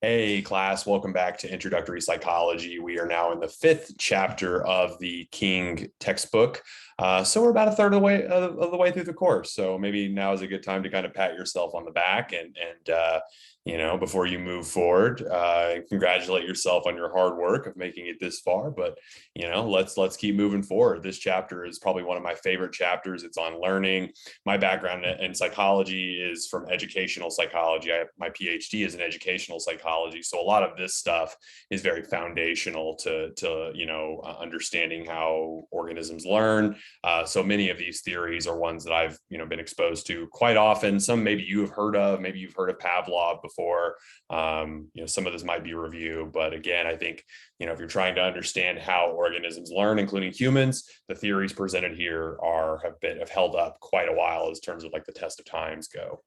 Hey, class, welcome back to Introductory Psychology. We are now in the fifth chapter of the King textbook. So we're about a third of the way through the course. So maybe now is a good time to kind of pat yourself on the back and before you move forward, congratulate yourself on your hard work of making it this far. But let's keep moving forward. This chapter is probably one of my favorite chapters. It's on learning. My background in psychology is from educational psychology. My PhD is in educational psychology. So a lot of this stuff is very foundational to understanding how organisms learn. So many of these theories are ones that I've been exposed to quite often. Some maybe you have heard of. Maybe you've heard of Pavlov before. Some of this might be review, but again, I think if you're trying to understand how organisms learn, including humans, the theories presented here have held up quite a while as terms of like the test of times go.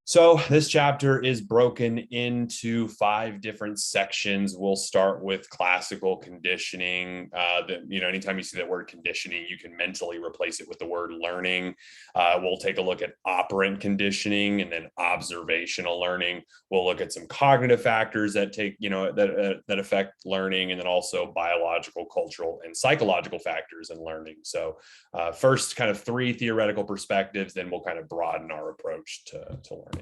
So this chapter is broken into 5 different sections. We'll start with classical conditioning. Anytime you see that word conditioning, you can mentally replace it with the word learning. We'll take a look at operant conditioning and then observational learning. We'll look at some cognitive factors that that affect learning, and then also biological, cultural, and psychological factors in learning. So first, kind of 3 theoretical perspectives, then we'll kind of broaden our approach to learning.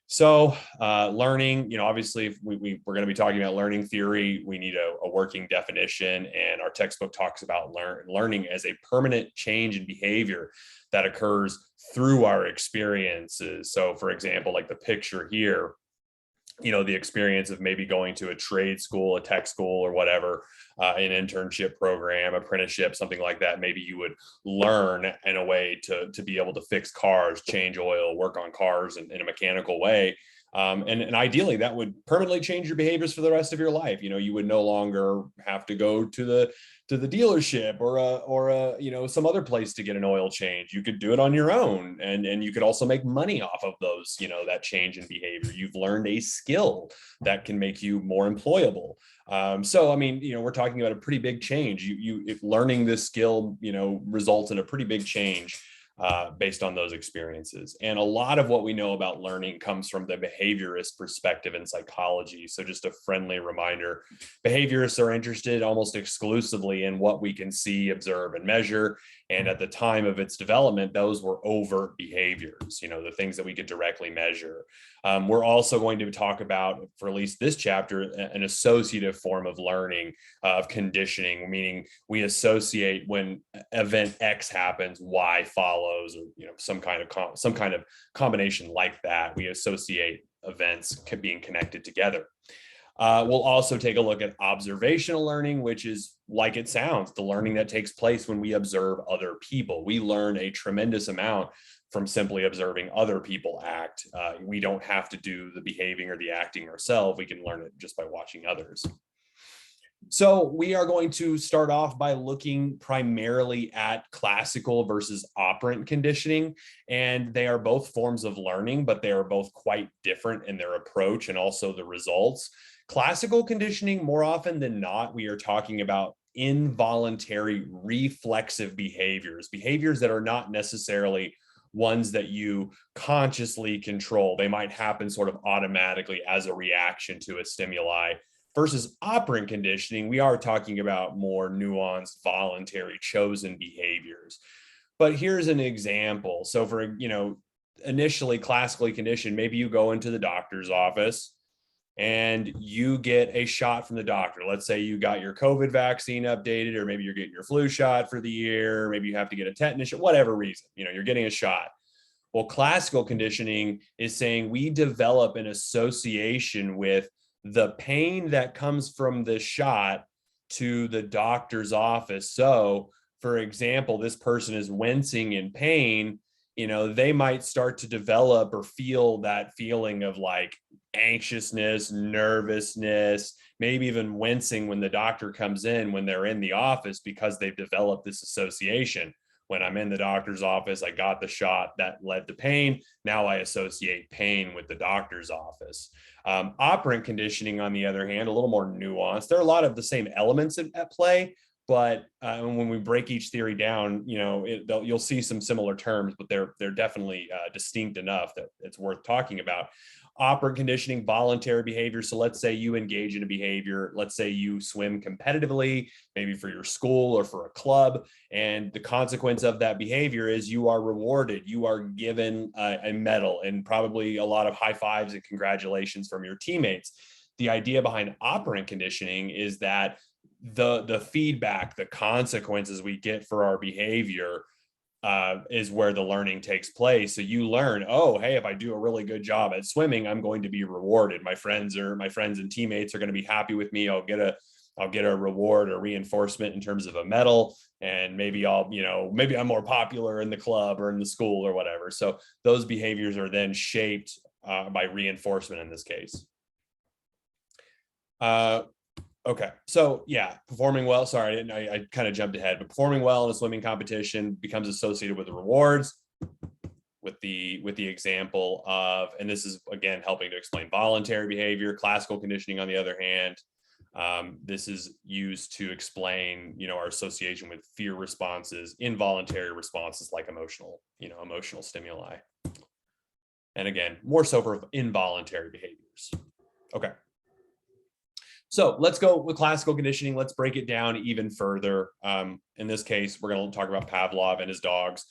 So learning, obviously, if we're going to be talking about learning theory, we need a working definition. And our textbook talks about learning as a permanent change in behavior that occurs through our experiences. So, for example, like the picture here, the experience of maybe going to a trade school, a tech school, or whatever, an internship program, apprenticeship, something like that. Maybe you would learn in a way to be able to fix cars, change oil, work on cars in a mechanical way. And ideally, that would permanently change your behaviors for the rest of your life. You would no longer have to go to the dealership or some other place to get an oil change. You could do it on your own, and you could also make money off of those, that change in behavior. You've learned a skill that can make you more employable. We're talking about a pretty big change. If learning this skill, results in a pretty big change based on those experiences. And a lot of what we know about learning comes from the behaviorist perspective in psychology. So just a friendly reminder, behaviorists are interested almost exclusively in what we can see, observe, and measure. And at the time of its development, those were overt behaviors, the things that we could directly measure. We're also going to talk about, for at least this chapter, an associative form of learning, of conditioning, meaning we associate when event X happens, Y follows, or some kind of combination like that. We associate events being connected together. We'll also take a look at observational learning, which is, like it sounds, the learning that takes place when we observe other people. We learn a tremendous amount from simply observing other people act. We don't have to do the behaving or the acting ourselves. We can learn it just by watching others. So we are going to start off by looking primarily at classical versus operant conditioning, and they are both forms of learning, but they are both quite different in their approach and also the results. Classical conditioning, more often than not, we are talking about involuntary reflexive behaviors that are not necessarily ones that you consciously control. They might happen sort of automatically as a reaction to a stimuli. Versus operant conditioning, we are talking about more nuanced, voluntary, chosen behaviors. But here's an example. So for, initially classically conditioned, maybe you go into the doctor's office and you get a shot from the doctor. Let's say you got your COVID vaccine updated, or maybe you're getting your flu shot for the year. Maybe you have to get a tetanus shot, whatever reason, you're getting a shot. Well, classical conditioning is saying we develop an association with the pain that comes from the shot to the doctor's office. So, for example, this person is wincing in pain, they might start to develop or feel that feeling of like anxiousness, nervousness, maybe even wincing when the doctor comes in, when they're in the office, because they've developed this association. When I'm in the doctor's office, I got the shot that led to pain. Now I associate pain with the doctor's office. Operant conditioning, on the other hand, a little more nuanced. There are a lot of the same elements at play, but when we break each theory down, you'll see some similar terms, but they're definitely distinct enough that it's worth talking about. Operant conditioning, voluntary behavior. So let's say you engage in a behavior. Let's say you swim competitively, maybe for your school or for a club. And the consequence of that behavior is you are rewarded. You are given a medal and probably a lot of high fives and congratulations from your teammates. The idea behind operant conditioning is that the feedback, the consequences we get for our behavior is where the learning takes place. So you learn, oh, hey, if I do a really good job at swimming, I'm going to be rewarded. My friends and teammates are going to be happy with me. I'll get a reward or reinforcement in terms of a medal, and maybe maybe I'm more popular in the club or in the school or whatever. So those behaviors are then shaped by reinforcement in this case. Okay, so yeah, performing well. Sorry, I kind of jumped ahead, but performing well in a swimming competition becomes associated with the rewards, with the example of, and this is again helping to explain voluntary behavior. Classical conditioning, on the other hand, this is used to explain, our association with fear responses, involuntary responses like emotional stimuli, and again, more so for involuntary behaviors. Okay. So let's go with classical conditioning. Let's break it down even further. In this case, we're going to talk about Pavlov and his dogs.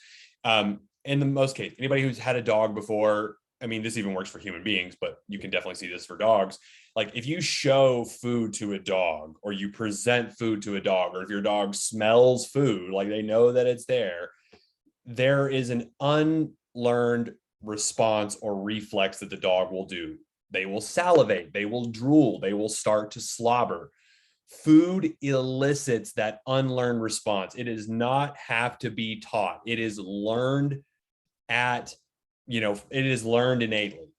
In the most case, anybody who's had a dog before, I mean, this even works for human beings, but you can definitely see this for dogs. Like if you show food to a dog, or you present food to a dog, or if your dog smells food, like they know that it's there is an unlearned response or reflex that the dog will do. They will salivate, they will drool, they will start to slobber. Food elicits that unlearned response. It does not have to be taught. It is learned it is learned innately.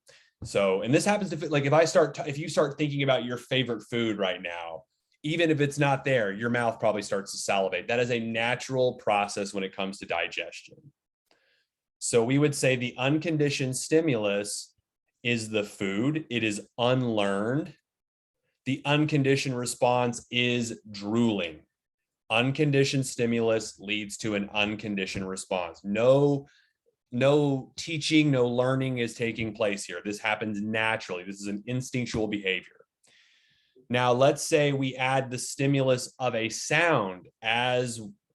So, and this happens to, like, if you start thinking about your favorite food right now, even if it's not there, your mouth probably starts to salivate. That is a natural process when it comes to digestion. So we would say the unconditioned stimulus is the food. It is unlearned. The unconditioned response is drooling. Unconditioned stimulus leads to an unconditioned response. No teaching, no learning is taking place here. This happens naturally. This is an instinctual behavior. Now, let's say we add the stimulus of a sound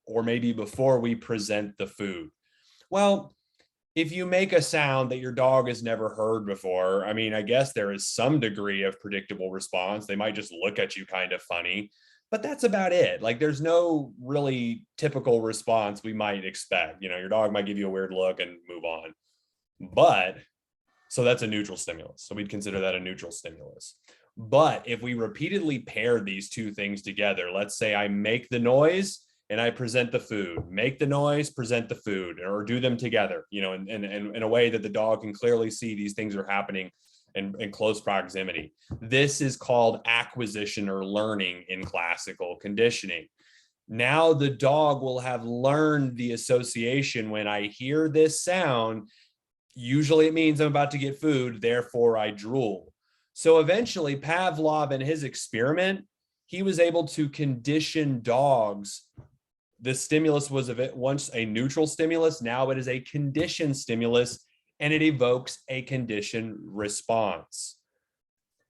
or maybe before we present the food. Well, if you make a sound that your dog has never heard before, I mean, I guess there is some degree of predictable response. They might just look at you kind of funny, but that's about it. Like there's no really typical response we might expect. Your dog might give you a weird look and move on. So that's a neutral stimulus. So we'd consider that a neutral stimulus. But if we repeatedly pair these two things together, let's say I make the noise and I present the food, make the noise, present the food, or do them together, in a way that the dog can clearly see these things are happening in close proximity. This is called acquisition or learning in classical conditioning. Now the dog will have learned the association. When I hear this sound, usually it means I'm about to get food, therefore I drool. So eventually Pavlov in his experiment, he was able to condition dogs. The stimulus was once a neutral stimulus. Now it is a conditioned stimulus, and it evokes a conditioned response.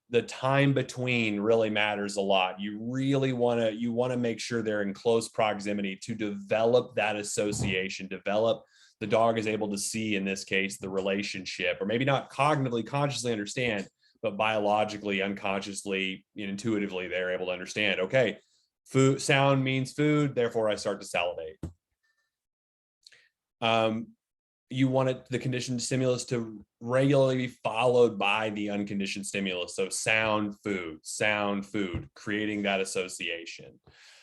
The time between really matters a lot. You really want to make sure they're in close proximity to develop that association, the dog is able to see, in this case, the relationship, or maybe not cognitively, consciously understand, but biologically, unconsciously, intuitively, they're able to understand, okay, sound means food, therefore I start to salivate. You want the conditioned stimulus to regularly be followed by the unconditioned stimulus. So sound, food, creating that association.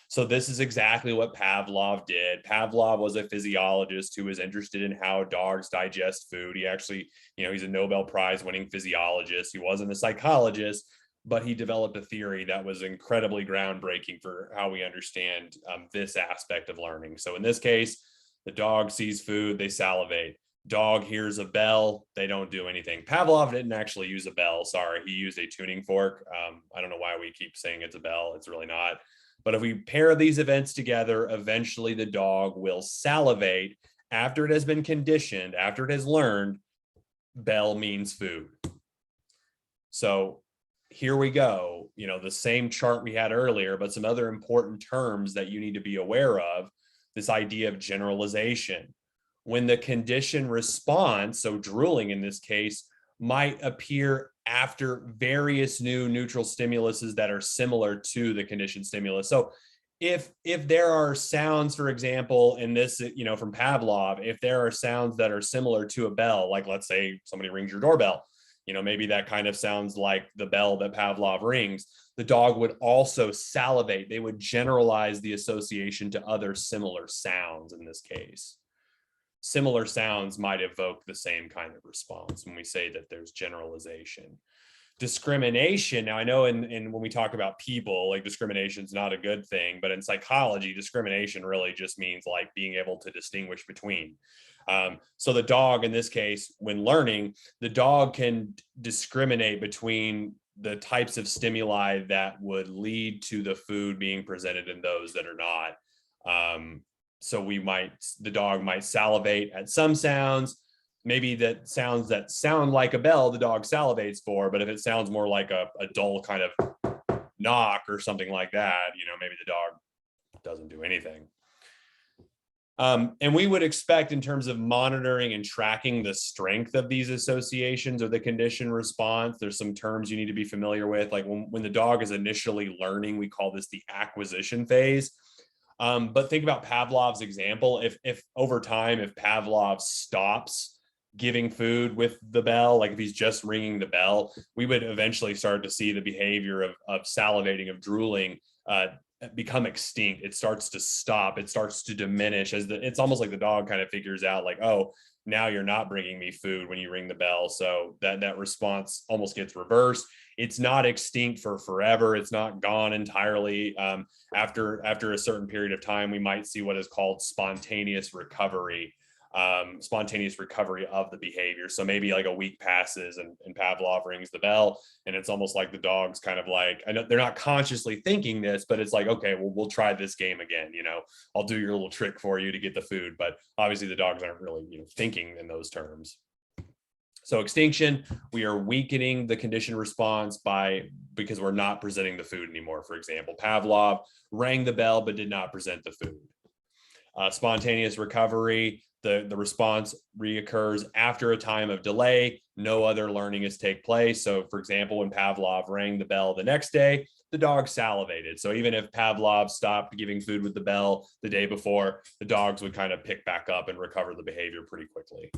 So this is exactly what Pavlov did. Pavlov was a physiologist who was interested in how dogs digest food. He actually, he's a Nobel Prize winning physiologist. He wasn't a psychologist, but he developed a theory that was incredibly groundbreaking for how we understand this aspect of learning. So in this case, the dog sees food, they salivate. Dog hears a bell, they don't do anything. Pavlov didn't actually use a bell. Sorry, he used a tuning fork. I don't know why we keep saying it's a bell. It's really not. But if we pair these events together, eventually the dog will salivate after it has been conditioned, after it has learned, bell means food. So here we go, the same chart we had earlier, but some other important terms that you need to be aware of. This idea of generalization. When the condition response, so drooling in this case, might appear after various new neutral stimuluses that are similar to the conditioned stimulus. So if there are sounds, for example, in this, from Pavlov, if there are sounds that are similar to a bell, like let's say somebody rings your doorbell, maybe that kind of sounds like the bell that Pavlov rings, the dog would also salivate. They would generalize the association to other similar sounds in this case. Similar sounds might evoke the same kind of response when we say that there's generalization. Discrimination. Now, I know in when we talk about people, like discrimination is not a good thing, but in psychology, discrimination really just means like being able to distinguish between. So the dog, in this case, when learning, the dog can discriminate between the types of stimuli that would lead to the food being presented and those that are not. So the dog might salivate at some sounds. Maybe that sounds that sound like a bell, the dog salivates for, but if it sounds more like a dull kind of knock or something like that, maybe the dog doesn't do anything. And we would expect, in terms of monitoring and tracking the strength of these associations or the condition response, there's some terms you need to be familiar with. Like when the dog is initially learning, we call this the acquisition phase. But think about Pavlov's example. If over time, if Pavlov stops giving food with the bell, like if he's just ringing the bell, we would eventually start to see the behavior of salivating, of drooling, become extinct. It starts to stop. It starts to diminish it's almost like the dog kind of figures out like, oh, now you're not bringing me food when you ring the bell. So that response almost gets reversed. It's not extinct for forever. It's not gone entirely. After a certain period of time, we might see what is called spontaneous recovery of the behavior. So maybe like a week passes and Pavlov rings the bell, and it's almost like the dog's kind of like, I know they're not consciously thinking this, but it's like, okay, well, we'll try this game again. I'll do your little trick for you to get the food. But obviously the dogs aren't really, thinking in those terms. So extinction, we are weakening the condition response because we're not presenting the food anymore. For example, Pavlov rang the bell but did not present the food. Spontaneous recovery, the response reoccurs after a time of delay. No other learning is take place. So for example, when Pavlov rang the bell the next day, the dog salivated. So even if Pavlov stopped giving food with the bell the day before, the dogs would kind of pick back up and recover the behavior pretty quickly.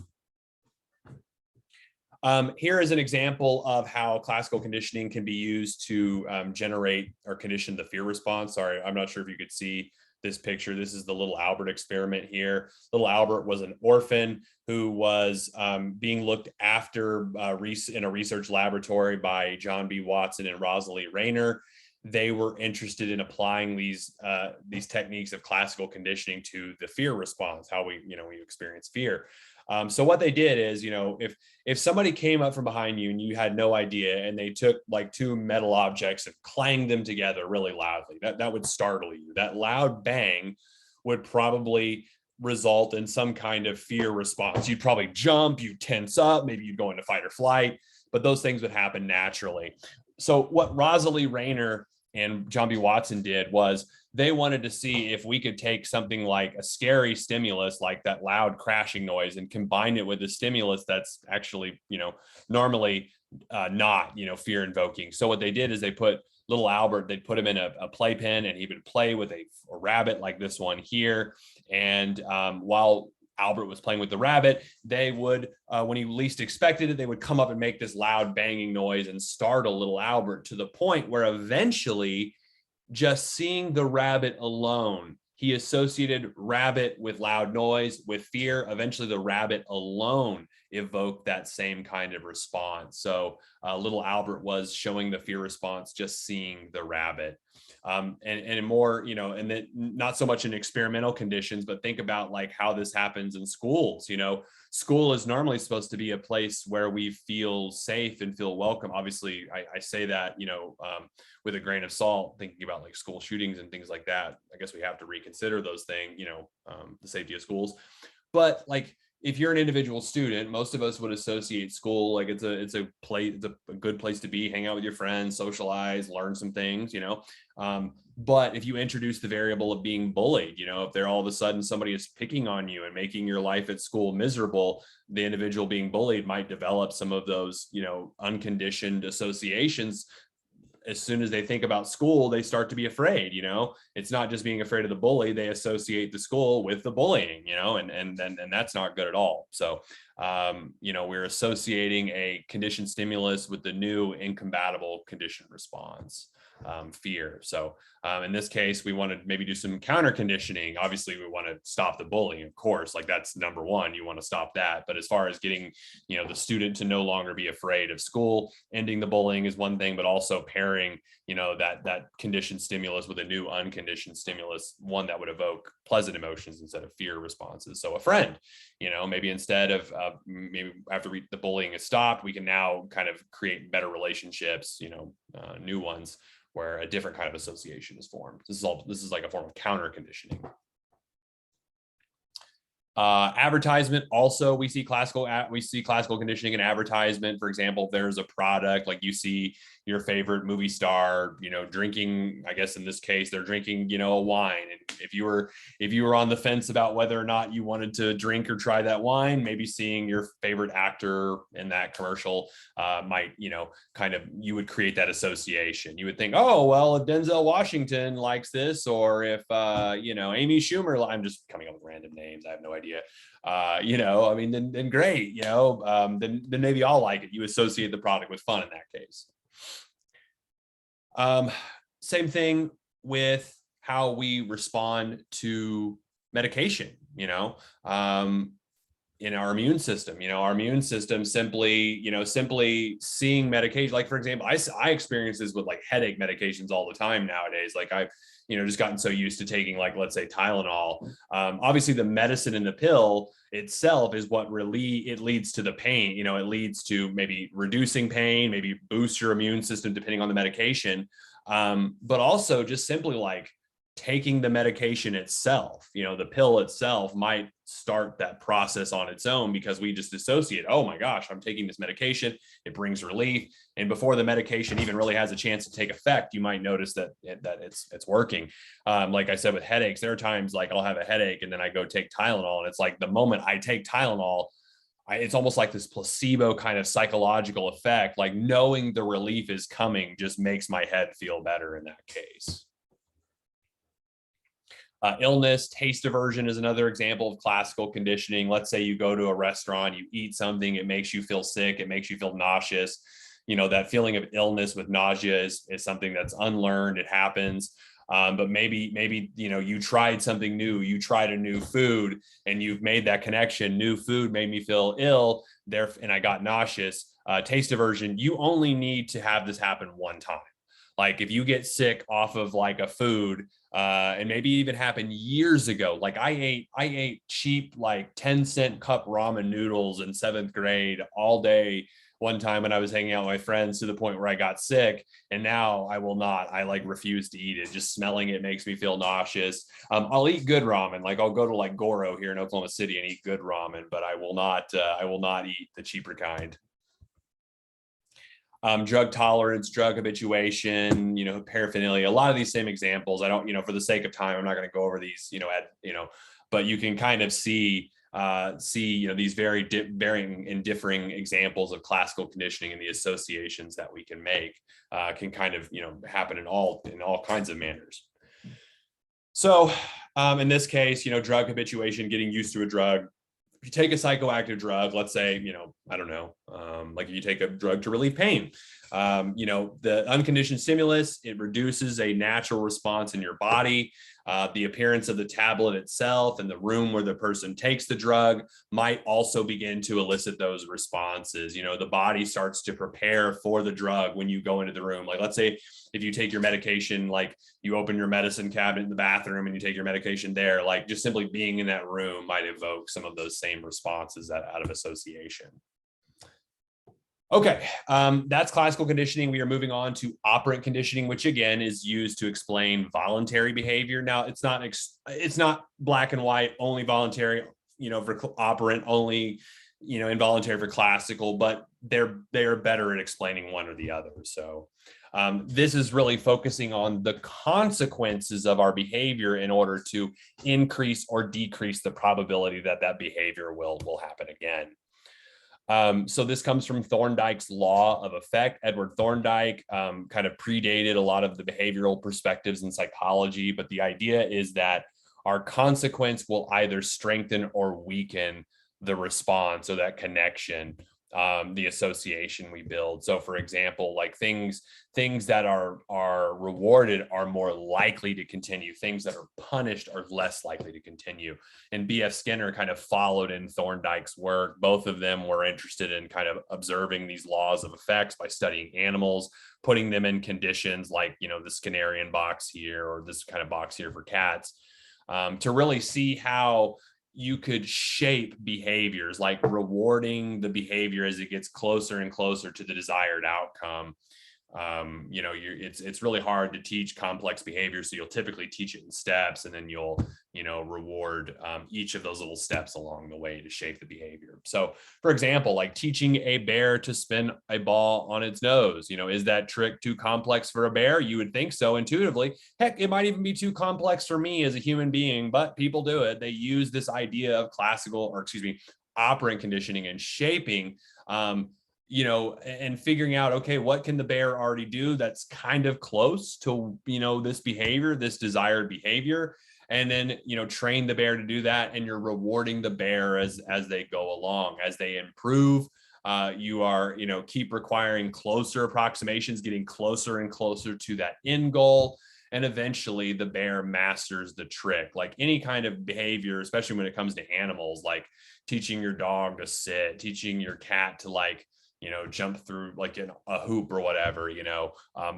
Here is an example of how classical conditioning can be used to generate or condition the fear response. Sorry, I'm not sure if you could see this picture. This is the little Albert experiment here. Little Albert was an orphan who was being looked after in a research laboratory by John B. Watson and Rosalie Rayner. They were interested in applying these techniques of classical conditioning to the fear response, how we experience fear. So what they did is, if somebody came up from behind you and you had no idea, and they took like two metal objects and clanged them together really loudly, that would startle you. That loud bang would probably result in some kind of fear response. You'd probably jump, you'd tense up, maybe you'd go into fight or flight, but those things would happen naturally. So what Rosalie Rayner and John B. Watson did was they wanted to see if we could take something like a scary stimulus, like that loud crashing noise, and combine it with a stimulus that's actually, normally not, fear invoking. So what they did is they put little Albert, they'd put him in a playpen, and he would play with a rabbit like this one here. And while Albert was playing with the rabbit, they would, when he least expected it, they would come up and make this loud banging noise and startle little Albert, to the point where eventually just seeing the rabbit alone, he associated rabbit with loud noise, with fear. Eventually the rabbit alone evoked that same kind of response. So little Albert was showing the fear response just seeing the rabbit. And more, and then not so much in experimental conditions, but think about like how this happens in schools. School is normally supposed to be a place where we feel safe and feel welcome. Obviously, I say that, with a grain of salt, thinking about like school shootings and things like that. I guess we have to reconsider those things, the safety of schools. But like, if you're an individual student, most of us would associate school like it's a place, it's a good place to be, hang out with your friends, socialize, learn some things, you know. But if you introduce the variable of being bullied, you know, if they're all of a sudden somebody is picking on you and making your life at school miserable, the individual being bullied might develop some of those, you know, unconditioned associations. As soon as they think about school, they start to be afraid, you know. It's not just being afraid of the bully, they associate the school with the bullying, you know, and that's not good at all. So you know, we're associating a conditioned stimulus with the new incompatible conditioned response, fear. So in this case, we want to maybe do some counter conditioning. Obviously, we want to stop the bullying, of course, like that's number one. You want to stop that. But as far as getting, you know, the student to no longer be afraid of school, ending the bullying is one thing, but also pairing, you know, that conditioned stimulus with a new unconditioned stimulus, one that would evoke pleasant emotions instead of fear responses. So a friend, you know, maybe instead of maybe after the bullying is stopped, we can now kind of create better relationships, you know, new ones where a different kind of association is formed. This is like a form of counter conditioning. Advertisement also, we see classical conditioning in advertisement. For example, if there's a product, like you see your favorite movie star, you know, drinking, I guess in this case, they're drinking, you know, a wine. And if you were on the fence about whether or not you wanted to drink or try that wine, maybe seeing your favorite actor in that commercial might, you know, kind of, you would create that association. You would think, oh, well, if Denzel Washington likes this, or if, you know, Amy Schumer, I'm just coming up with random names, I have no idea. You know, I mean, then great, you know, then maybe I'll like it. You associate the product with fun in that case. Same thing with how we respond to medication, you know, in our immune system. You know, our immune system simply seeing medication, like for example, I experience this with like headache medications all the time nowadays. Like I've, you know, just gotten so used to taking, like, let's say Tylenol. Obviously the medicine in the pill itself is what really, it leads to the pain. You know, it leads to maybe reducing pain, maybe boost your immune system depending on the medication. But also just simply like taking the medication itself, you know, the pill itself might start that process on its own because we just associate, oh my gosh, I'm taking this medication, it brings relief. And before the medication even really has a chance to take effect, you might notice that it's working. Like I said, with headaches, there are times like I'll have a headache and then I go take Tylenol, and it's like the moment I take Tylenol, it's almost like this placebo kind of psychological effect, like knowing the relief is coming just makes my head feel better in that case. Illness, taste aversion is another example of classical conditioning. Let's say you go to a restaurant, you eat something, it makes you feel sick, it makes you feel nauseous. You know, that feeling of illness with nausea is something that's unlearned, it happens. But maybe, you know, you tried something new, you tried a new food and you've made that connection. New food made me feel ill, and I got nauseous. Taste aversion, you only need to have this happen one time. Like if you get sick off of like a food, and maybe even happened years ago. Like I ate cheap, like 10-cent cup ramen noodles in 7th grade all day one time when I was hanging out with my friends, to the point where I got sick. And now I will not, I like refuse to eat it. Just smelling it makes me feel nauseous. I'll eat good ramen. Like I'll go to like Goro here in Oklahoma City and eat good ramen, but I will not eat the cheaper kind. Drug tolerance, drug habituation, you know, paraphernalia, a lot of these same examples. I don't, you know, for the sake of time, I'm not going to go over these, you know, but you can kind of see, you know, these varying and differing examples of classical conditioning, and the associations that we can make can kind of, you know, happen in all kinds of manners. So in this case, you know, drug habituation, getting used to a drug. If you take a psychoactive drug, let's say, you know, I don't know, like if you take a drug to relieve pain, you know, the unconditioned stimulus, it reduces a natural response in your body. The appearance of the tablet itself and the room where the person takes the drug might also begin to elicit those responses. You know, the body starts to prepare for the drug when you go into the room. Like, let's say if you take your medication, like you open your medicine cabinet in the bathroom and you take your medication there, like just simply being in that room might evoke some of those same responses out of association. Okay, that's classical conditioning. We are moving on to operant conditioning, which again is used to explain voluntary behavior. Now, it's not black and white, only voluntary. for operant, only, involuntary for classical, but they're better at explaining one or the other. So this is really focusing on the consequences of our behavior in order to increase or decrease the probability that that behavior will happen again. So this comes from Thorndike's law of effect. Edward Thorndike kind of predated a lot of the behavioral perspectives in psychology, but the idea is that our consequence will either strengthen or weaken the response, or that connection, the association we build. So for example, like things that are rewarded are more likely to continue. Things that are punished are less likely to continue. And B.F. Skinner kind of followed in Thorndike's work. Both of them were interested in kind of observing these laws of effects by studying animals, putting them in conditions like, the Skinnerian box here, or this kind of box here for cats, to really see how you could shape behaviors, like rewarding the behavior as it gets closer and closer to the desired outcome. It's really hard to teach complex behavior, so you'll typically teach it in steps, and then you'll reward each of those little steps along the way to shape the behavior. So for example, like teaching a bear to spin a ball on its nose, is that trick too complex for a bear? You would think so intuitively. Heck, it might even be too complex for me as a human being, but people do it. They use this idea of operant conditioning and shaping, and figuring out, okay, what can the bear already do that's kind of close to, this behavior, this desired behavior, and then, train the bear to do that. And you're rewarding the bear as they go along, as they improve. You are, keep requiring closer approximations, getting closer and closer to that end goal. And eventually the bear masters the trick. Like any kind of behavior, especially when it comes to animals, like teaching your dog to sit, teaching your cat to jump through like a hoop or whatever,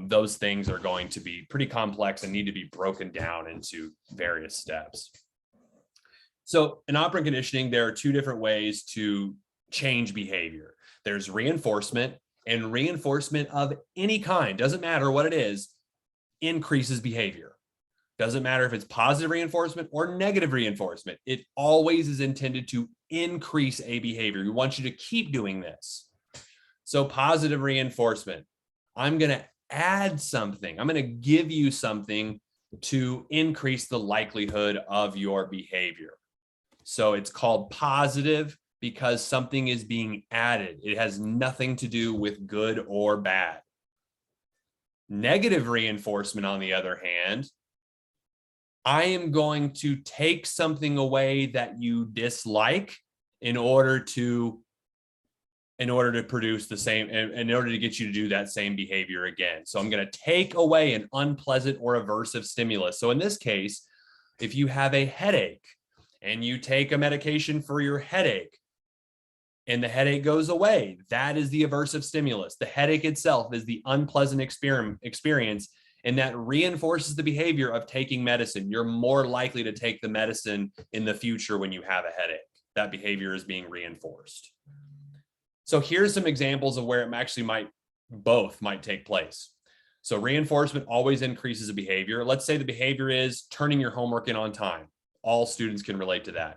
those things are going to be pretty complex and need to be broken down into various steps. So in operant conditioning, there are two different ways to change behavior. There's reinforcement, and reinforcement of any kind, doesn't matter what it is, increases behavior. Doesn't matter if it's positive reinforcement or negative reinforcement. It always is intended to increase a behavior. We want you to keep doing this. So positive reinforcement, I'm going to add something. I'm going to give you something to increase the likelihood of your behavior. So it's called positive because something is being added. It has nothing to do with good or bad. Negative reinforcement, on the other hand, I am going to take something away that you dislike in order to produce the same, in order to get you to do that same behavior again. So I'm going to take away an unpleasant or aversive stimulus. So in this case, if you have a headache and you take a medication for your headache and the headache goes away, that is the aversive stimulus. The headache itself is the unpleasant experience, and that reinforces the behavior of taking medicine. You're more likely to take the medicine in the future when you have a headache. That behavior is being reinforced. So here's some examples of where it actually both might take place. So reinforcement always increases a behavior. Let's say the behavior is turning your homework in on time. All students can relate to that.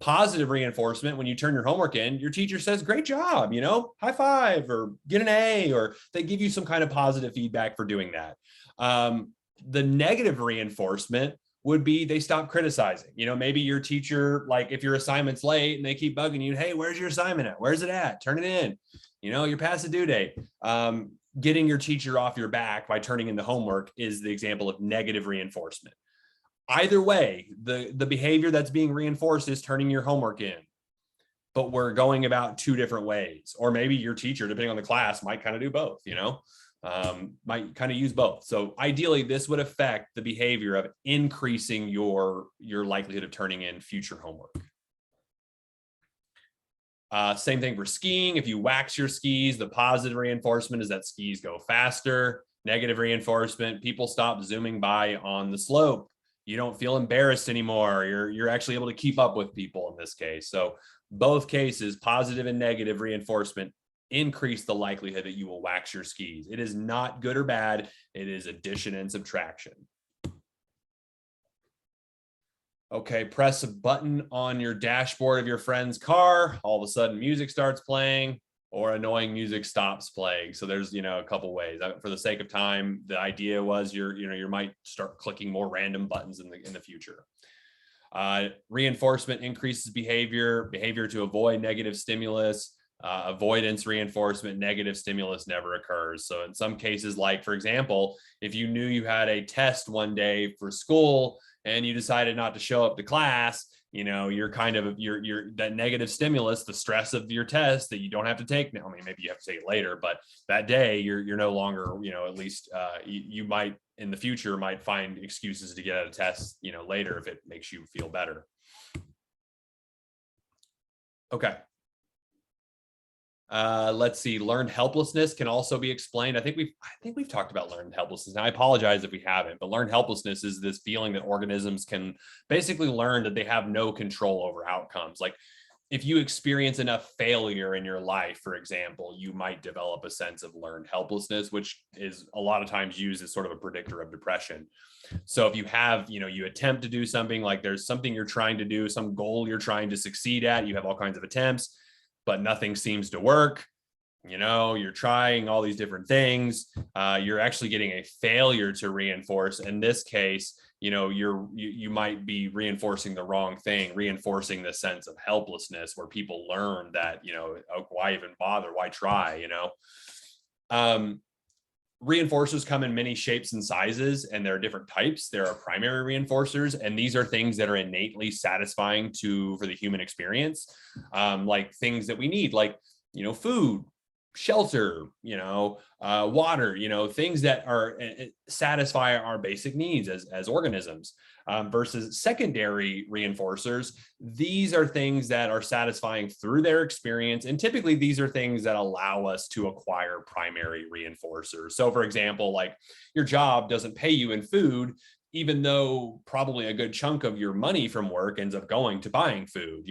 Positive reinforcement, when you turn your homework in, your teacher says, great job, high five, or get an A, or they give you some kind of positive feedback for doing that. The negative reinforcement would be they stop criticizing. Maybe your teacher, like if your assignment's late and they keep bugging you, hey, where's your assignment at? Where's it at? Turn it in. You're past the due date. Getting your teacher off your back by turning in the homework is the example of negative reinforcement. Either way, the behavior that's being reinforced is turning your homework in, but we're going about two different ways. Or maybe your teacher, depending on the class, might kind of do both, might kind of use both. So ideally, this would affect the behavior of increasing your likelihood of turning in future homework. Same thing for skiing. If you wax your skis, the positive reinforcement is that skis go faster. Negative reinforcement, people stop zooming by on the slope. You don't feel embarrassed anymore. You're actually able to keep up with people in this case. So both cases, positive and negative reinforcement, increase the likelihood that you will wax your skis. It is not good or bad. It is addition and subtraction. Okay, press a button on your dashboard of your friend's car. All of a sudden music starts playing, or annoying music stops playing. So there's, a couple ways. For the sake of time, the idea was you might start clicking more random buttons in the future. Reinforcement increases behavior to avoid negative stimulus. Avoidance reinforcement, negative stimulus never occurs. So in some cases, like for example, if you knew you had a test one day for school and you decided not to show up to class, you're kind of you're that negative stimulus, the stress of your test that you don't have to take now. I mean, maybe you have to take it later, but that day you're no longer, at least you might in the future might find excuses to get out of tests, later if it makes you feel better. Okay. Let's see. Learned helplessness can also be explained. I think we've talked about learned helplessness. Now, I apologize if we haven't, but learned helplessness is this feeling that organisms can basically learn that they have no control over outcomes. Like if you experience enough failure in your life, for example, you might develop a sense of learned helplessness, which is a lot of times used as sort of a predictor of depression. So if you have, you attempt to do something, like there's something you're trying to do, some goal you're trying to succeed at, you have all kinds of attempts, but nothing seems to work. You're trying all these different things. You're actually getting a failure to reinforce. In this case, you might be reinforcing the wrong thing, reinforcing the sense of helplessness, where people learn that, oh, why even bother? Why try? Reinforcers come in many shapes and sizes, and there are different types. There are primary reinforcers, and these are things that are innately satisfying for the human experience, like things that we need, like food, shelter, water, things that are satisfy our basic needs as organisms. Versus secondary reinforcers, these are things that are satisfying through their experience, and typically these are things that allow us to acquire primary reinforcers. So for example, like your job doesn't pay you in food, even though probably a good chunk of your money from work ends up going to buying food,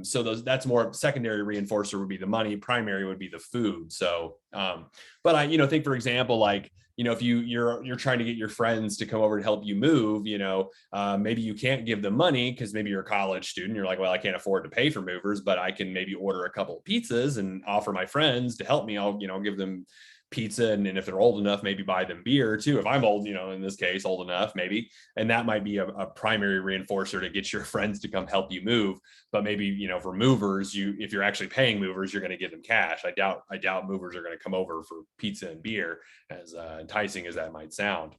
so that's more secondary reinforcer would be the money, primary would be the food. So, but I, think for example, like, if you're trying to get your friends to come over to help you move, maybe you can't give them money because maybe you're a college student. You're like, well, I can't afford to pay for movers, but I can maybe order a couple of pizzas and offer my friends to help me. I'll, give them pizza, and if they're old enough, maybe buy them beer too. If I'm old, in this case, old enough, maybe, and that might be a primary reinforcer to get your friends to come help you move. But maybe, for movers, if you're actually paying movers, you're going to give them cash. I doubt movers are going to come over for pizza and beer, as enticing as that might sound.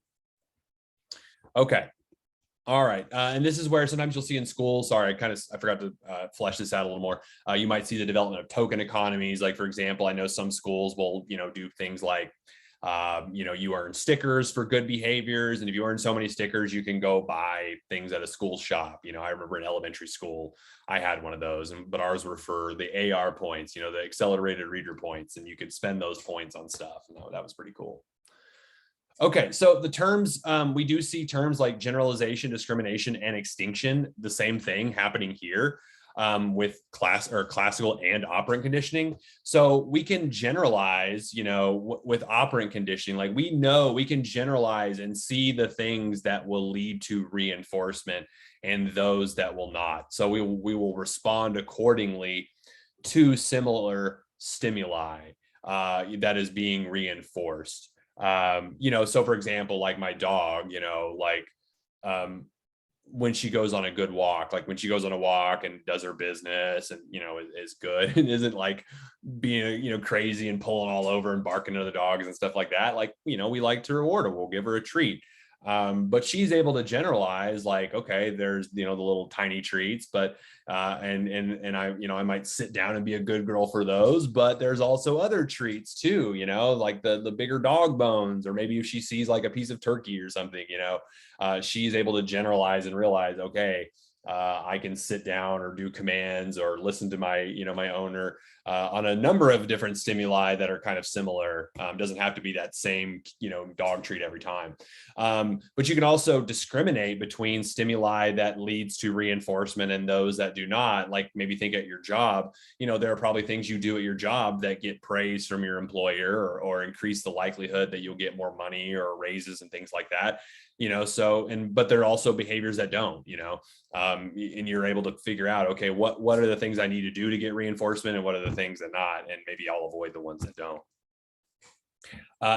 Okay. All right. And this is where sometimes you'll see in school, sorry, I forgot to flesh this out a little more. You might see the development of token economies. Like, for example, I know some schools will, do things like, you earn stickers for good behaviors. And if you earn so many stickers, you can go buy things at a school shop. I remember in elementary school, I had one of those, but ours were for the AR points, the accelerated reader points, and you could spend those points on stuff. And that was pretty cool. Okay, so the terms, we do see terms like generalization, discrimination, and extinction, the same thing happening here with classical and operant conditioning. So we can generalize, with operant conditioning, like we know we can generalize and see the things that will lead to reinforcement and those that will not. So we will respond accordingly to similar stimuli that is being reinforced. So for example, like my dog, when she goes on a good walk, like when she goes on a walk and does her business and, is good and isn't like being, crazy and pulling all over and barking at the dogs and stuff like that. Like, we like to reward her. We'll give her a treat. But she's able to generalize, like, okay, there's, the little tiny treats, but, and I, I might sit down and be a good girl for those, but there's also other treats too, like the bigger dog bones, or maybe if she sees like a piece of turkey or something, she's able to generalize and realize, okay, I can sit down or do commands or listen to my, my owner on a number of different stimuli that are kind of similar. Doesn't have to be that same, dog treat every time. But you can also discriminate between stimuli that leads to reinforcement and those that do not. Like maybe think at your job, there are probably things you do at your job that get praise from your employer or increase the likelihood that you'll get more money or raises and things like that. But there are also behaviors that don't, and you're able to figure out, okay, what are the things I need to do to get reinforcement and what are the things that not, and maybe I'll avoid the ones that don't.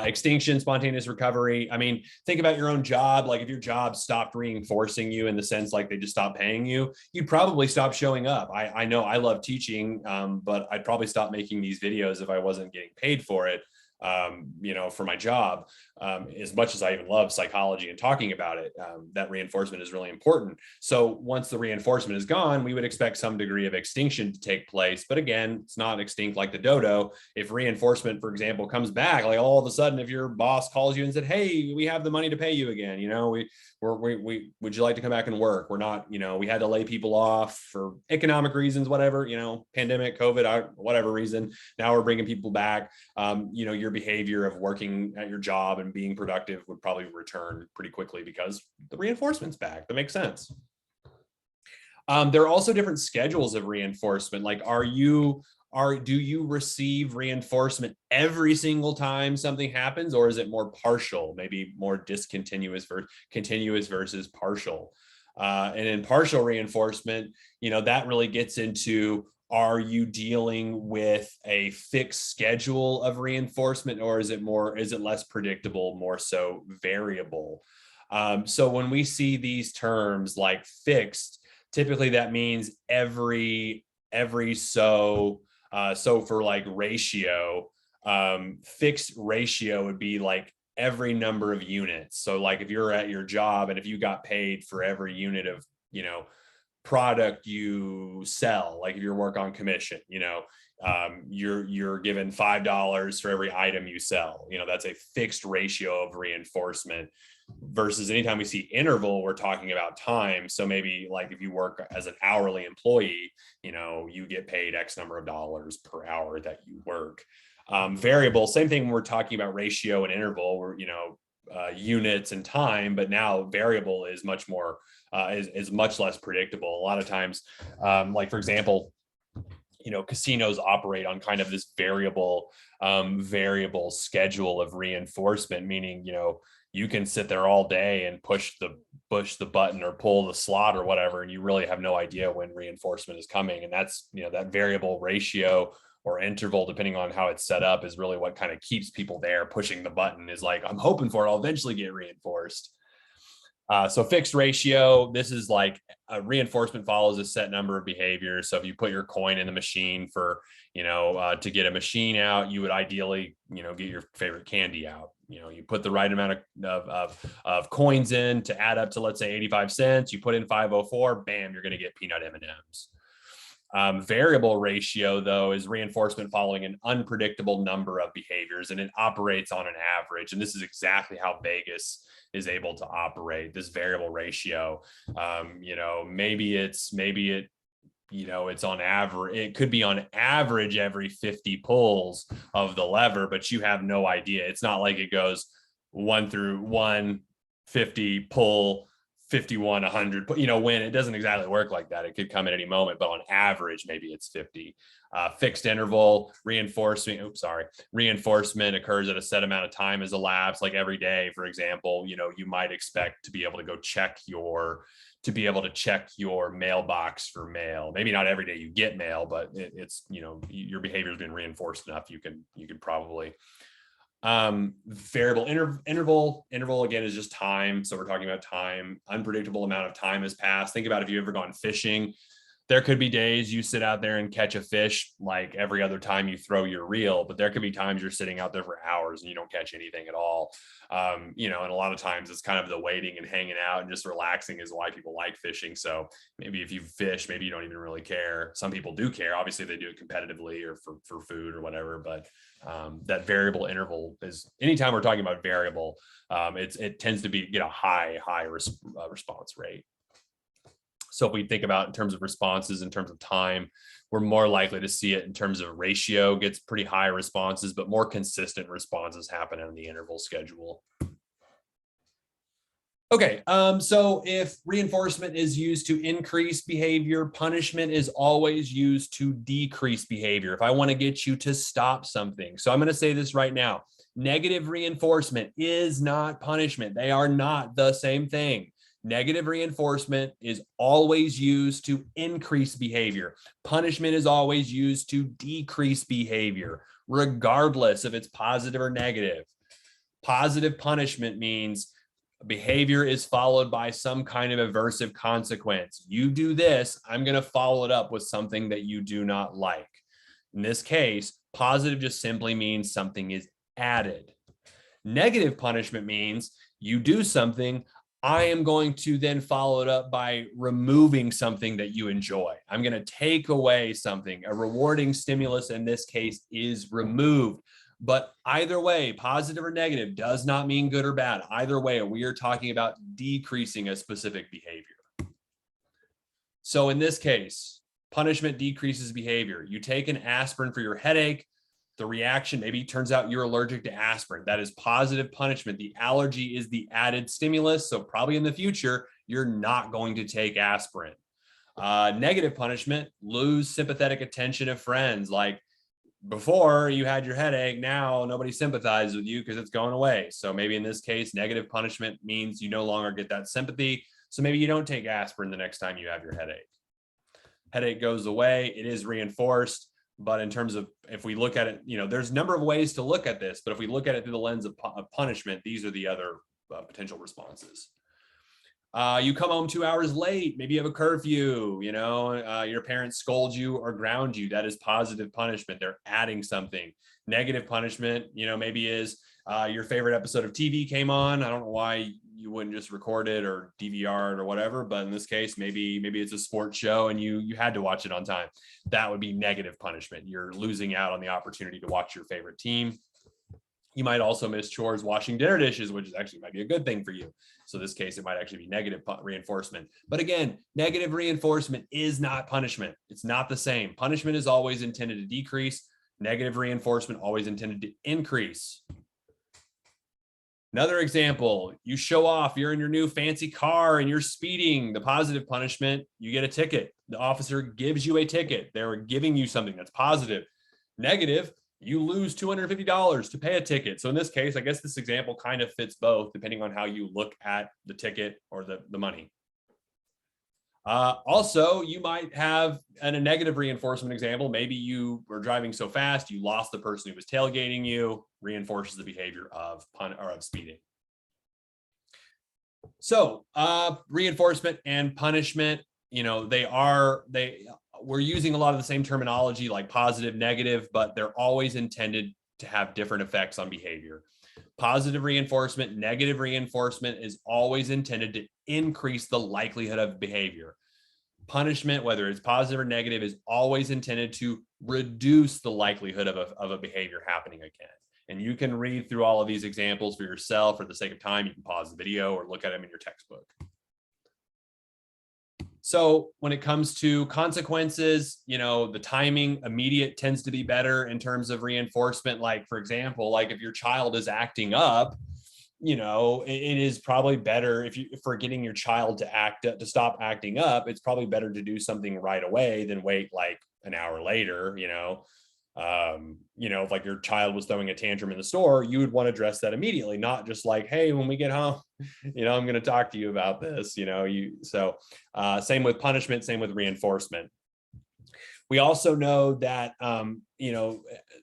Extinction, spontaneous recovery. I mean, think about your own job. Like if your job stopped reinforcing you in the sense like they just stopped paying you, you'd probably stop showing up. I know I love teaching, but I'd probably stop making these videos if I wasn't getting paid for it. For my job, as much as I even love psychology and talking about it, that reinforcement is really important. So once the reinforcement is gone, we would expect some degree of extinction to take place. But again, it's not extinct like the dodo. If reinforcement, for example, comes back, like all of a sudden, if your boss calls you and said, "Hey, we have the money to pay you again, we would you like to come back and work? We're not, we had to lay people off for economic reasons, whatever, pandemic, COVID, whatever reason. Now we're bringing people back. Your behavior of working at your job and being productive would probably return pretty quickly because the reinforcement's back. That makes sense. There are also different schedules of reinforcement. Like, do you receive reinforcement every single time something happens, or is it more partial, maybe more discontinuous versus continuous versus partial? And in partial reinforcement, that really gets into, are you dealing with a fixed schedule of reinforcement, or is it less predictable, more so variable? So when we see these terms like fixed, typically that means every so for like ratio, fixed ratio would be like every number of units. So like if you're at your job and if you got paid for every unit of, product you sell, like if you work on commission, you're given $5 for every item you sell. That's a fixed ratio of reinforcement. Versus anytime we see interval, we're talking about time. So maybe like if you work as an hourly employee, you get paid X number of dollars per hour that you work. Variable, same thing when we're talking about ratio and interval, where units and time, but now variable is much more is much less predictable. A lot of times, like for example, casinos operate on kind of this variable schedule of reinforcement, meaning you can sit there all day and push the button or pull the slot or whatever, and you really have no idea when reinforcement is coming. And that's that variable ratio or interval, depending on how it's set up, is really what kind of keeps people there pushing the button, is like, I'm hoping for it, I'll eventually get reinforced. So fixed ratio, this is like a reinforcement follows a set number of behaviors. So if you put your coin in the machine for, to get a machine out, you would ideally, get your favorite candy out. You put the right amount of coins in to add up to, let's say, 85 cents. You put in 504, bam, you're going to get peanut M&Ms. Variable ratio, though, is reinforcement following an unpredictable number of behaviors, and it operates on an average. And this is exactly how Vegas is able to operate, this variable ratio. Maybe it's on average, it could be on average every 50 pulls of the lever, but you have no idea. It's not like it goes 1 through 150 pull 51, 100, when it doesn't exactly work like that. It could come at any moment, but on average, maybe it's 50. Fixed interval reinforcement occurs at a set amount of time has elapsed, like every day, for example. You might expect to be able to go check your mailbox for mail. Maybe not every day you get mail, but it's your behavior has been reinforced enough. You can probably. Variable interval again is just time. So we're talking about time. Unpredictable amount of time has passed. Think about if you've ever gone fishing. There could be days you sit out there and catch a fish like every other time you throw your reel, but there could be times you're sitting out there for hours and you don't catch anything at all. And a lot of times it's kind of the waiting and hanging out and just relaxing is why people like fishing. So maybe if you fish, maybe you don't even really care. Some people do care. Obviously they do it competitively or for food or whatever, but that variable interval is, anytime we're talking about variable, it tends to be, a high response rate. So if we think about in terms of responses, in terms of time, we're more likely to see it in terms of ratio gets pretty high responses, but more consistent responses happen in the interval schedule. Okay, so if reinforcement is used to increase behavior, punishment is always used to decrease behavior. If I want to get you to stop something. So I'm going to say this right now. Negative reinforcement is not punishment. They are not the same thing. Negative reinforcement is always used to increase behavior. Punishment is always used to decrease behavior, regardless if it's positive or negative. Positive punishment means behavior is followed by some kind of aversive consequence. You do this, I'm going to follow it up with something that you do not like. In this case, positive just simply means something is added. Negative punishment means you do something, I am going to then follow it up by removing something that you enjoy. I'm going to take away something. A rewarding stimulus in this case is removed. But either way, positive or negative does not mean good or bad. Either way, we are talking about decreasing a specific behavior. So in this case, punishment decreases behavior. You take an aspirin for your headache. The reaction, maybe it turns out you're allergic to aspirin. That is positive punishment. The allergy is the added stimulus. So probably in the future, you're not going to take aspirin. Negative punishment, lose sympathetic attention of friends. Like before you had your headache, now nobody sympathizes with you because it's going away. So maybe in this case, negative punishment means you no longer get that sympathy. So maybe you don't take aspirin the next time you have your headache. Headache goes away. It is reinforced. But in terms of, if we look at it, there's a number of ways to look at this, but if we look at it through the lens of punishment, these are the other potential responses. You come home 2 hours late, maybe you have a curfew, your parents scold you or ground you. That is positive punishment. They're adding something. Negative punishment, maybe is your favorite episode of TV came on. I don't know why you wouldn't just record it or DVR it or whatever, but in this case, maybe it's a sports show and you had to watch it on time. That would be negative punishment. You're losing out on the opportunity to watch your favorite team. You might also miss chores washing dinner dishes, which is actually might be a good thing for you. So in this case, it might actually be negative reinforcement. But again, negative reinforcement is not punishment. It's not the same. Punishment is always intended to decrease. Negative reinforcement always intended to increase. Another example, you show off, you're in your new fancy car and you're speeding. The positive punishment, you get a ticket. The officer gives you a ticket. They're giving you something that's positive. Negative, you lose $250 to pay a ticket. So in this case, I guess this example kind of fits both depending on how you look at the ticket or the money. Also, you might have a negative reinforcement example. Maybe you were driving so fast, you lost the person who was tailgating you, reinforces the behavior of speeding. So reinforcement and punishment, we're using a lot of the same terminology like positive, negative, but they're always intended to have different effects on behavior. Positive reinforcement, negative reinforcement is always intended to increase the likelihood of behavior. Punishment, whether it's positive or negative, is always intended to reduce the likelihood of a behavior happening again. And you can read through all of these examples for yourself. For the sake of time, you can pause the video or look at them in your textbook. So when it comes to consequences, the timing immediate tends to be better in terms of reinforcement. Like, for example, like if your child is acting up, it is probably better for getting your child to stop acting up. It's probably better to do something right away than wait like an hour later, if like your child was throwing a tantrum in the store, you would want to address that immediately, not just like, hey, when we get home, I'm going to talk to you about this, same with punishment, same with reinforcement. We also know that,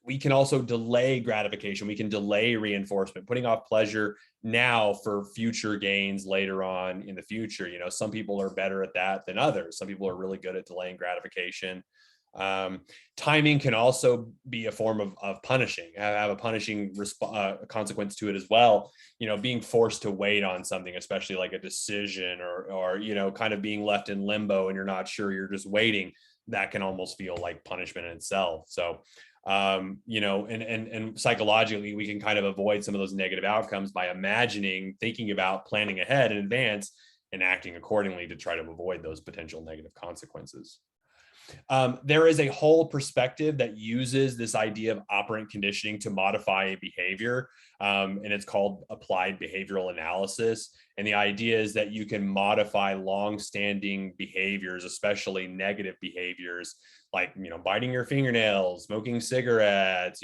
we can also delay gratification. We can delay reinforcement, putting off pleasure now for future gains later on in the future. Some people are better at that than others. Some people are really good at delaying gratification. Timing can also be a form of punishing, have a punishing consequence to it as well. Being forced to wait on something, especially like a decision or kind of being left in limbo and you're not sure, you're just waiting. That can almost feel like punishment in itself. So, and psychologically, we can kind of avoid some of those negative outcomes by thinking about planning ahead in advance, and acting accordingly to try to avoid those potential negative consequences. There is a whole perspective that uses this idea of operant conditioning to modify a behavior, and it's called applied behavioral analysis. And the idea is that you can modify long-standing behaviors, especially negative behaviors, like, biting your fingernails, smoking cigarettes,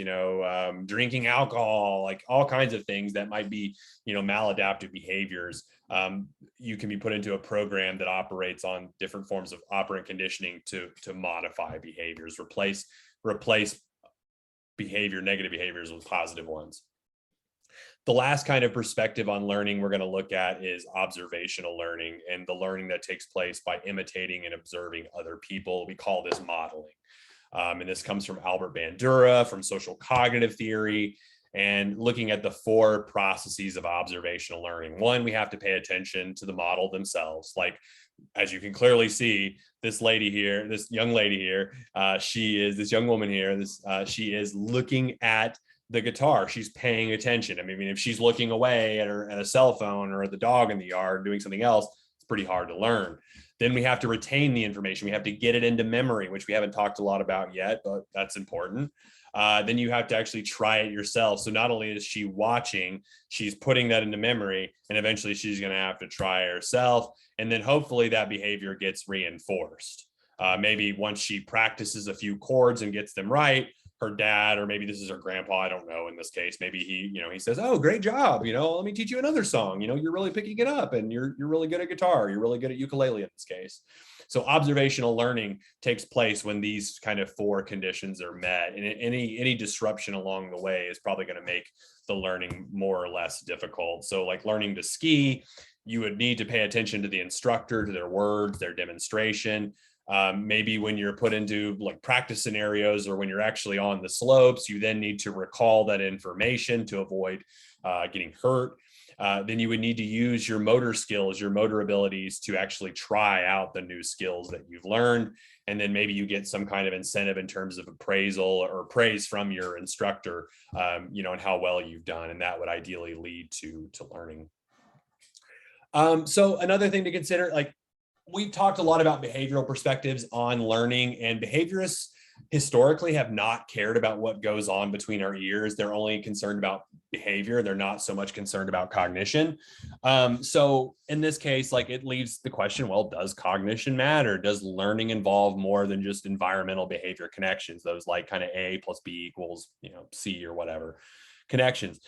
drinking alcohol, like all kinds of things that might be, maladaptive behaviors. You can be put into a program that operates on different forms of operant conditioning to modify behaviors, replace negative behaviors with positive ones. The last kind of perspective on learning we're going to look at is observational learning, and the learning that takes place by imitating and observing other people. We call this modeling. And this comes from Albert Bandura, from social cognitive theory, and looking at the 4 processes of observational learning. One, we have to pay attention to the model themselves. Like, as you can clearly see, this young lady here, this young woman here, she is looking at the guitar. She's paying attention. I mean, if she's looking away at a cell phone or at the dog in the yard doing something else, it's pretty hard to learn. Then we have to retain the information. We have to get it into memory, which we haven't talked a lot about yet, but that's important. Then you have to actually try it yourself. So not only is she watching, she's putting that into memory, and eventually she's going to have to try herself. And then hopefully that behavior gets reinforced. Maybe once she practices a few chords and gets them right, her dad, or maybe this is her grandpa, I don't know in this case, maybe he says, "Oh, great job, let me teach you another song, you're really picking it up, and you're really good at guitar, you're really good at ukulele in this case." So observational learning takes place when these kind of 4 conditions are met, and any disruption along the way is probably going to make the learning more or less difficult. So like learning to ski, you would need to pay attention to the instructor, to their words, their demonstration. Maybe when you're put into like practice scenarios, or when you're actually on the slopes, you then need to recall that information to avoid getting hurt. Then you would need to use your motor skills, your motor abilities, to actually try out the new skills that you've learned. And then maybe you get some kind of incentive in terms of appraisal or praise from your instructor, and how well you've done. And that would ideally lead to learning. So another thing to consider, like, we've talked a lot about behavioral perspectives on learning, and behaviorists historically have not cared about what goes on between our ears. They're only concerned about behavior. They're not so much concerned about cognition. So in this case, like, it leaves the question, well, does cognition matter? Does learning involve more than just environmental behavior connections? Those like kind of A plus B equals, C or whatever connections.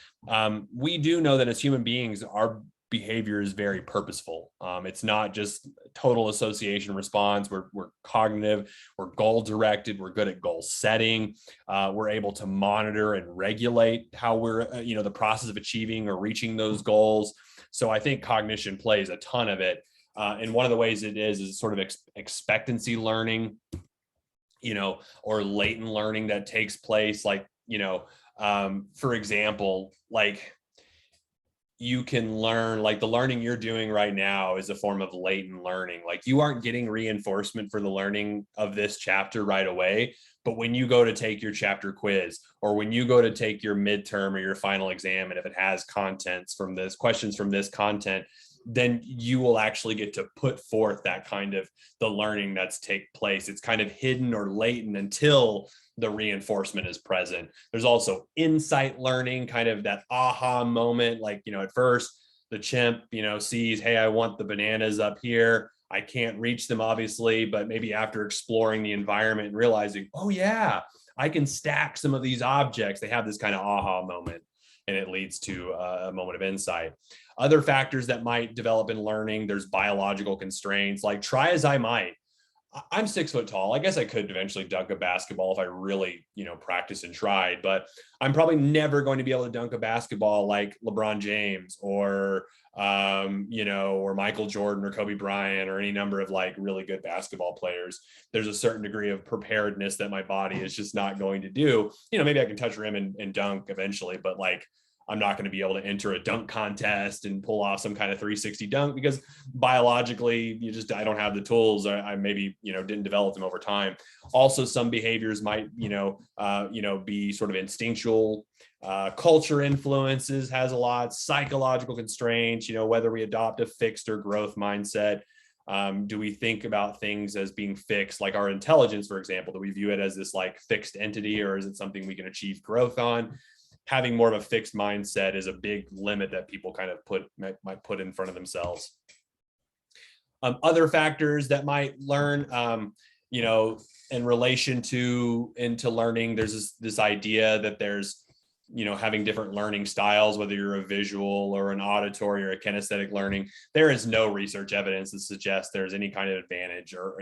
We do know that as human beings, our behavior is very purposeful. It's not just total association response. We're cognitive, we're goal directed, we're good at goal setting. We're able to monitor and regulate how we're, the process of achieving or reaching those goals. So I think cognition plays a ton of it. And one of the ways it is sort of expectancy learning, or latent learning that takes place. Like, for example, like, you can learn, like the learning you're doing right now is a form of latent learning. Like, you aren't getting reinforcement for the learning of this chapter right away, but when you go to take your chapter quiz, or when you go to take your midterm or your final exam, and if it has questions from this content, then you will actually get to put forth that kind of the learning that's take place. It's kind of hidden or latent until the reinforcement is present. There's also insight learning, kind of that aha moment. Like, at first the chimp, sees, hey, I want the bananas up here. I can't reach them, obviously, but maybe after exploring the environment and realizing, oh yeah, I can stack some of these objects, they have this kind of aha moment, and it leads to a moment of insight. Other factors that might develop in learning, there's biological constraints. Like, try as I might, I'm 6 foot tall. I guess I could eventually dunk a basketball if I really, practiced and tried, but I'm probably never going to be able to dunk a basketball like LeBron James or Michael Jordan or Kobe Bryant or any number of like really good basketball players. There's a certain degree of preparedness that my body is just not going to do. Maybe I can touch rim and dunk eventually, but like, I'm not going to be able to enter a dunk contest and pull off some kind of 360 dunk because biologically, I don't have the tools. I maybe, didn't develop them over time. Also, some behaviors might, be sort of instinctual. Culture influences has a lot. Psychological constraints, whether we adopt a fixed or growth mindset. Do we think about things as being fixed, like our intelligence, for example? Do we view it as this like fixed entity, or is it something we can achieve growth on? Having more of a fixed mindset is a big limit that people kind of might put in front of themselves. Other factors that might learn, in relation to into learning, there's this idea that there's having different learning styles, whether you're a visual or an auditory or a kinesthetic learning. There is no research evidence that suggests there's any kind of advantage, or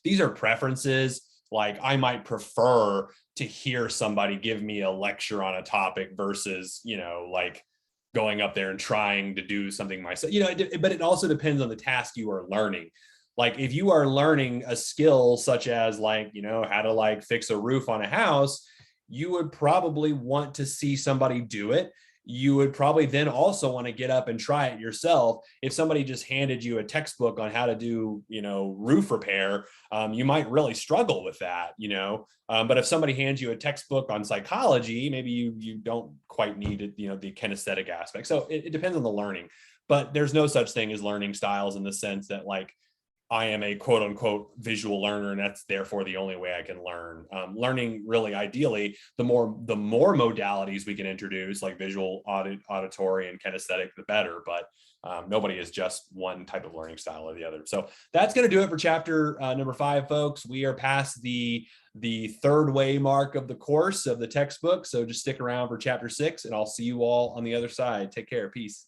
these are preferences. Like, I might prefer to hear somebody give me a lecture on a topic versus like going up there and trying to do something myself. But it also depends on the task you are learning. Like, if you are learning a skill such as like how to like fix a roof on a house, you would probably want to see somebody do it. You would probably then also want to get up and try it yourself. If somebody just handed you a textbook on how to do, roof repair, you might really struggle with that, but if somebody hands you a textbook on psychology, maybe you don't quite need it, the kinesthetic aspect. So it depends on the learning, but there's no such thing as learning styles in the sense that like, I am a quote unquote visual learner, and that's therefore the only way I can learn. Learning, really, ideally, the more modalities we can introduce, like visual, auditory, and kinesthetic, the better. But nobody is just one type of learning style or the other. So that's going to do it for chapter number 5, folks. We are past the third way mark of the course of the textbook. So just stick around for chapter 6, and I'll see you all on the other side. Take care. Peace.